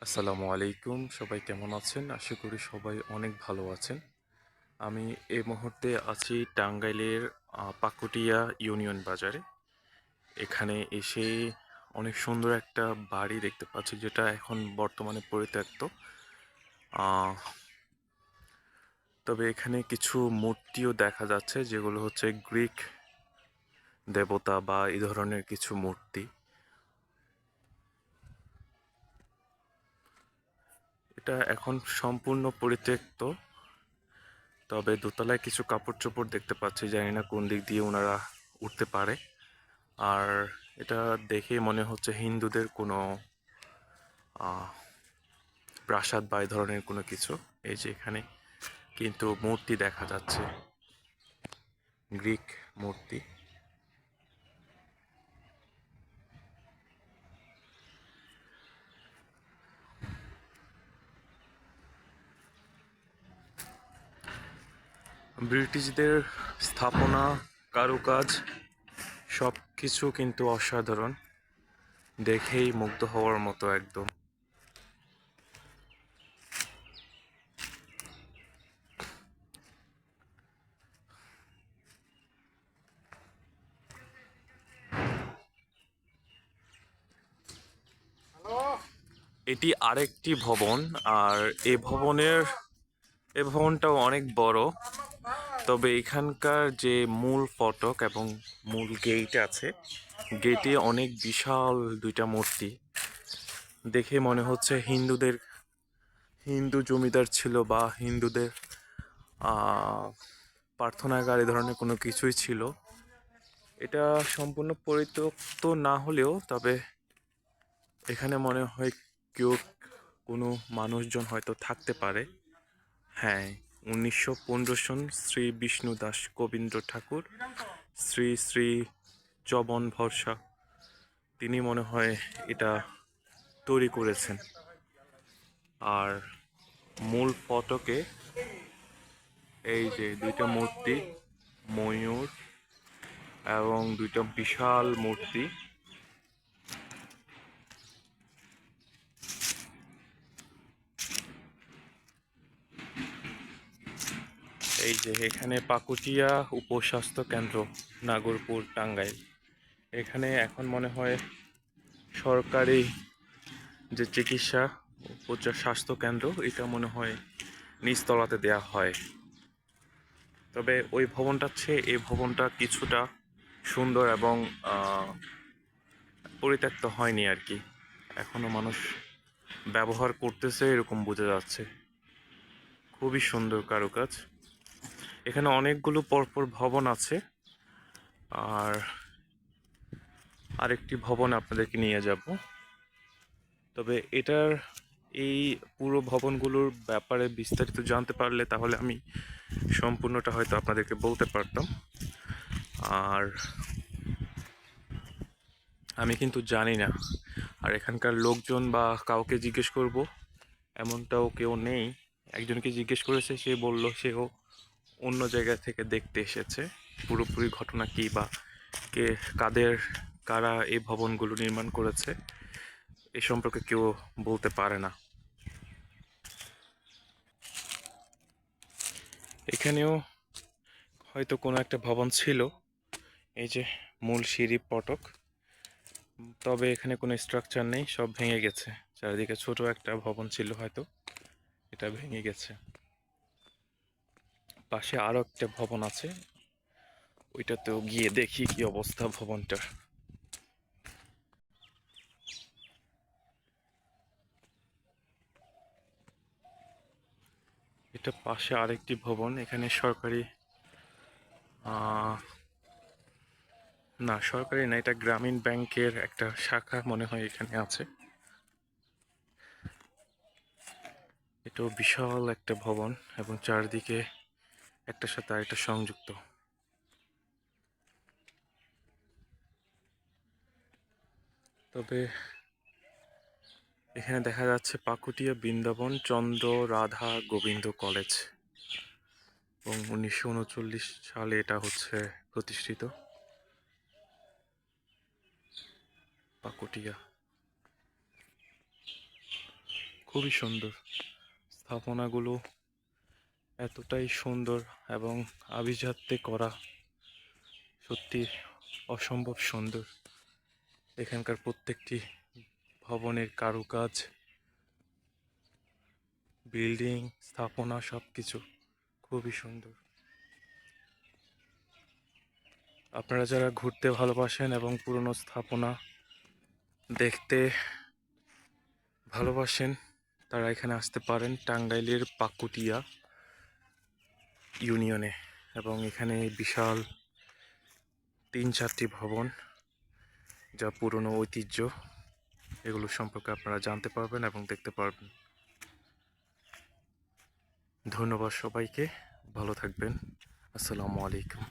আসসালামু আলাইকুম, সবাই কেমন আছেন? আশা করি সবাই অনেক ভালো আছেন। আমি এই মুহূর্তে আছি টাঙ্গাইলের পাকুটিয়া ইউনিয়ন বাজারে। এখানে এসে অনেক সুন্দর একটা বাড়ি দেখতে পাচ্ছি, যেটা এখন বর্তমানে পরিত্যক্ত। আহ, তবে এখানে কিছু মূর্তিও দেখা যাচ্ছে, যেগুলো হচ্ছে গ্রিক দেবতা বা এই ধরনের কিছু মূর্তি। এটা এখন সম্পূর্ণ পরিত্যক্ত। তবে দোতলায় কিছু কাপড় চোপড় দেখতে পাচ্ছি, জানি না কোন দিক দিয়ে ওনারা উঠতে পারে। আর এটা দেখে মনে হচ্ছে হিন্দুদের কোনো আহ, প্রাসাদ বা এই ধরনের কোনো কিছু। এই যে এখানে কিন্তু মূর্তি দেখা যাচ্ছে, গ্রিক মূর্তি। ব্রিটিশদের স্থাপনা, কারুকাজ সব কিছু কিন্তু অসাধারণ, দেখেই মুগ্ধ হওয়ার মতো একদম। এটি আরেকটি ভবন। আর এই ভবনটাও অনেক বড়। তবে এখানকার যে মূল ফটক এবং মূল গেট আছে, গেটে অনেক বিশাল দুইটা মূর্তি। দেখে মনে হচ্ছে হিন্দু জমিদার ছিল বা হিন্দুদের প্রার্থনাগার এই ধরনের কোনো কিছুই ছিল। এটা সম্পূর্ণ পরিত্যক্ত না হলেও, তবে এখানে মনে হয় কেউ, কোনো মানুষজন হয়তো থাকতে পারে। হ্যাঁ, 1915 সন শ্রী বিষ্ণু দাস গোবিন্দ ঠাকুর, শ্রী শ্রী চবন ভরসা, তিনি মনে হয় এটা তৈরি করেছেন। আর মূল ফটকে এই যে দুইটা মূর্তি, ময়ূর এবং দুইটা বিশাল মূর্তি। এই যে এখানে পাকুটিয়া উপস্বাস্থ্য কেন্দ্র, নাগরপুর, টাঙ্গাইল। এখানে এখন মনে হয় সরকারি যে চিকিৎসা উপচার স্বাস্থ্য কেন্দ্র, এটা মনে হয় নিচতলাতে দেয়া হয়। তবে ওই ভবনটার চেয়ে এই ভবনটা কিছুটা সুন্দর এবং পরিত্যক্ত হয়নি আর কি। এখনো মানুষ ব্যবহার করতেছে এরকম বোঝা যাচ্ছে। খুবই সুন্দর কারুকাজ। এখানে অনেকগুলো পরপর ভবন আছে। আর আরেকটি ভবন আপনাদেরকে নিয়ে যাব। তবে এটার এই পুরো ভবনগুলোর ব্যাপারে বিস্তারিত জানতে পারলে তাহলে আমি সম্পূর্ণটা হয়তো আপনাদেরকে বলতে পারতাম। আর আমি কিন্তু জানি না। আর এখানকার লোকজন বা কাউকে জিজ্ঞেস করব এমনটাও কেউ নেই। একজনকে জিজ্ঞেস করেছে, সে বলল সেও অন্য জায়গা থেকে দেখতে এসেছে। পুরোপুরি ঘটনা কী বা কে কাদের কারা এই ভবনগুলো নির্মাণ করেছে এ সম্পর্কে কেউ বলতে পারে না। এখানেও হয়তো কোনো একটা ভবন ছিল। এই যে মূল সিঁড়ি ফটক। তবে এখানে কোনো স্ট্রাকচার নেই, সব ভেঙে গেছে। চারিদিকে ছোট একটা ভবন ছিল, হয়তো এটা ভেঙে গেছে। পাশে আরো একটা ভবন আছে, ওইটাতেও গিয়ে দেখি কি অবস্থা ভবনটার। এটা পাশে আরেকটি ভবন। এখানে সরকারি আহ না, সরকারি না, এটা গ্রামীণ ব্যাংকের একটা শাখা মনে হয় এখানে আছে। এটাও বিশাল একটা ভবন এবং চারদিকে একটার সাথে আরেকটা সংযুক্ত। তবে এখানে দেখা যাচ্ছে পাকুটিয়া বৃন্দাবন চন্দ্র রাধা গোবিন্দ কলেজ, এবং 1939 সালে এটা হচ্ছে প্রতিষ্ঠিত। পাকুটিয়া। খুবই সুন্দর। স্থাপনাগুলো এতটাই সুন্দর এবং আভিজাত্যে করা, সত্যি অসম্ভব সুন্দর। এখানকার প্রত্যেকটি ভবনের কারুকাজ, বিল্ডিং, স্থাপনা সবকিছু খুবই সুন্দর। আপনারা যারা ঘুরতে ভালোবাসেন এবং পুরনো স্থাপনা দেখতে ভালোবাসেন তারা এখানে আসতে পারেন, টাঙ্গাইলের পাকুটিয়া ইউনিয়নে। এবং এখানে বিশাল 3-4টি ভবন, যা পুরনো ঐতিহ্য, এগুলো সম্পর্কে আপনারা জানতে পারবেন এবং দেখতে পারবেন। ধন্যবাদ সবাইকে, ভালো থাকবেন। আসসালামু আলাইকুম।